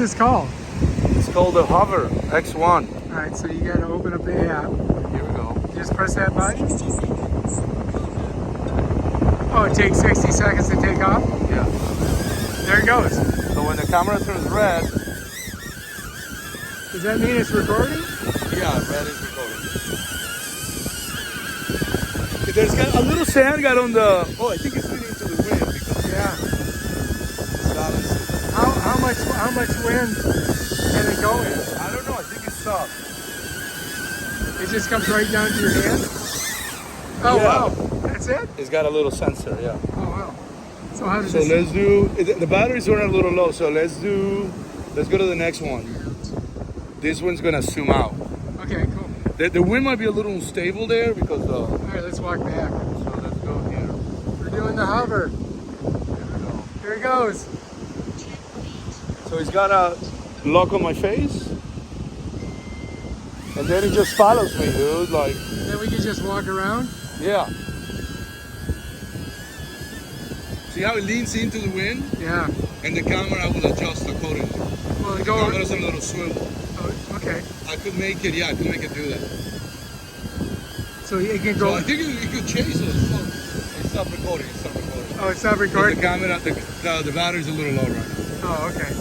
What's this called? It's called the Hover X1. All right, so you got to open up the app. Here we go. Just press that button. Oh, it takes 60 seconds to take off? Yeah. There it goes. So when the camera turns red, Does that mean it's recording? yeah, red is recording. There's got a little sand got on the. Oh, I think it's leaning into the wind because Yeah. it's balanced. How much wind can it go in? I don't know. I think it's stopped. It just comes right down to your hand? Oh, Yeah. wow. That's it? It's got a little sensor. Yeah. Oh, wow. So how does So this... let's do. The batteries are a little low. So let's go to the next one. This one's gonna zoom out. Okay, cool. The wind might be a little unstable there because. All right, let's walk back. So let's go here. We're doing the hover. Here we go. Here it goes. So he's got a lock on my face, and then he just follows me, dude. Like, Then we can just walk around. yeah. See how it leans into the wind, Yeah. and the camera will adjust accordingly. Well, The go. camera's a little swivel. Oh, okay. I could make it, yeah, I could make it do that. So it can So go. I think it could chase us. Oh, it's not recording. It's not recording. Oh, it's not The recording. camera, the battery's a little low right now. Oh, okay.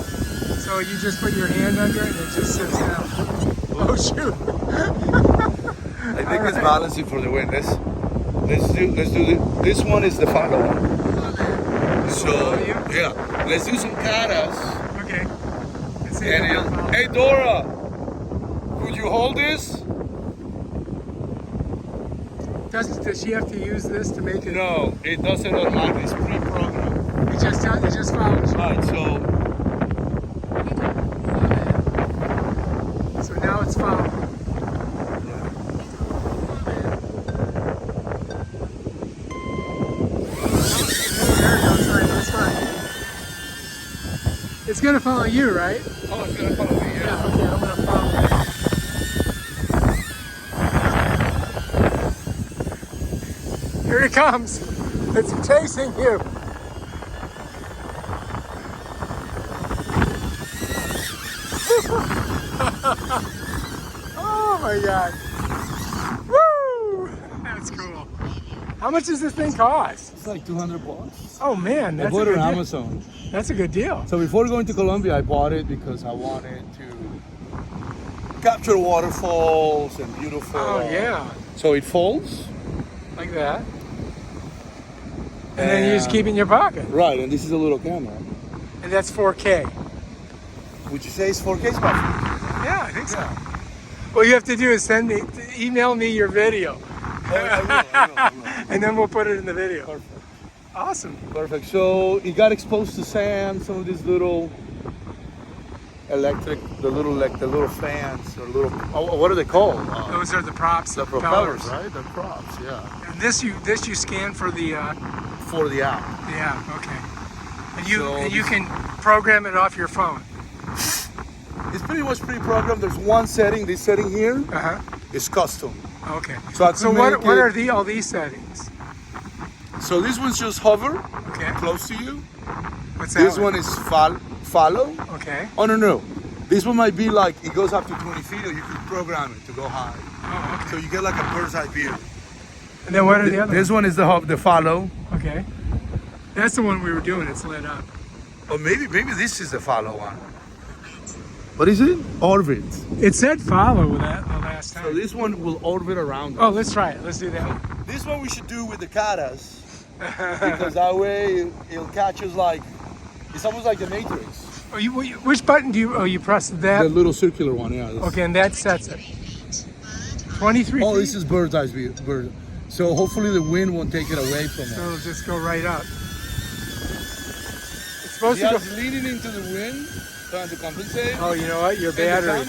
So you just put your hand under it and it just sits down. Oh shoot! I think it's balancing for the wind. Let's do this one is the follow one. So yeah, let's do some katas. Okay. Let's see And if he'll, it'll- hey Dora, could you hold this? Does she have to use this to make it? No, it does it automatically. It's pre-programmed. It just follows. Right, so So now it's following. That's fine. It's gonna follow you, right? oh, it's gonna follow me. Yeah. Okay, I'm gonna follow. Here it comes. It's chasing you. Oh my God. Woo! That's cool. How much does this thing cost? It's like $200. Oh man, I that's a bought it good on deal. Amazon. That's a good deal. So before going to Colombia, I bought it because I wanted to capture waterfalls and beautiful. Oh yeah, So it folds. like that. And then you just keep it in your pocket. Right, and this is a little camera. And that's 4K. Would you say it's 4K stuff? Yeah, I think so. What you have to do is email me your video, I will. and then we'll put it in the video. Perfect. Awesome. Perfect. So it got exposed to sand, some of these little electric, the little fans, or little, what are they called? Those are the props. The propellers, right? The props, yeah. And this you scan for the For the app. yeah, okay. So And you this- can program it off your phone. It's pretty much pre-programmed. There's one setting, this setting here Uh-huh. is custom. Okay. So I could what make what it- are all these settings? So this one's just hover, Okay. close to you. What's that? This one is follow. Okay. Oh, no. This one might be like, it goes up to 20 feet, or you could program it to go high. Oh, okay. So you get like a bird's eye view. And then what are the other This one is the follow. ones? Okay. That's the one we were doing. It's lit up. Or maybe this is the follow one. What is it? Orbit. It said follow that the last So time. this one will orbit around. Oh, let's try it. Let's do that one. This one we should do with the katas. Because that way it'll catch us like, it's almost like the Matrix. Oh, which button do you? Oh, you press that. The little circular one, yeah. Okay, and that sets it. 23 Oh, feet. this is bird's eye view. So hopefully the wind won't take it away from So us. it'll just go right up. It's supposed Yeah, to it's leaning into the wind, trying to compensate. go. Oh, you know what? Your And battery.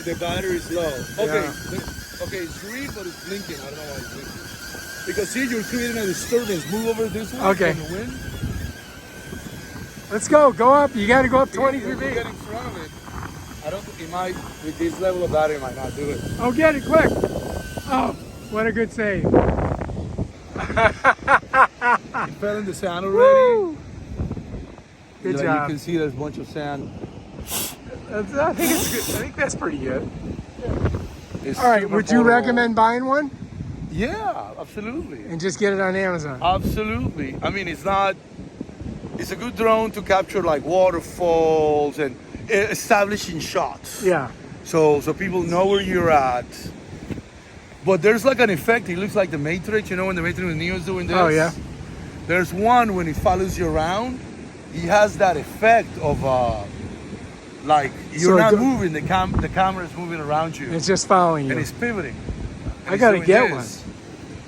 the battery is low. Okay, Yeah. okay, it's green, but it's blinking. I don't know why it's blinking. Because see, you're creating a disturbance. Move over this one Okay. from the wind. Let's go. Go up. You got to go up If 23 you feet. get in front of it, I don't think it might, with this level of battery, it might not do it. Oh, get it quick. Oh, what a good save. It fell in the sand already. Woo! Good Like, job. You can see there's a bunch of sand. I think it's good. I think that's pretty good. It's All right, super would you portable. recommend buying one Yeah, absolutely. and just get it on Amazon? Absolutely. I mean, it's not. It's a good drone to capture like waterfalls and establishing shots. Yeah. So people know where you're at. But there's like an effect. It looks like the Matrix. You know when the Matrix when Neo's doing this. Oh, yeah. There's one when he follows you around. He has that effect of like you're So it not go- moving. The camera's moving around you, It's just following and you. it's pivoting. And I he's gotta doing get this.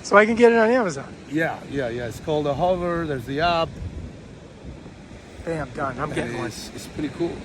So I can get it on Amazon. Yeah. It's called a Hover. There's the app. Bam, done. I'm And getting one. it's pretty cool.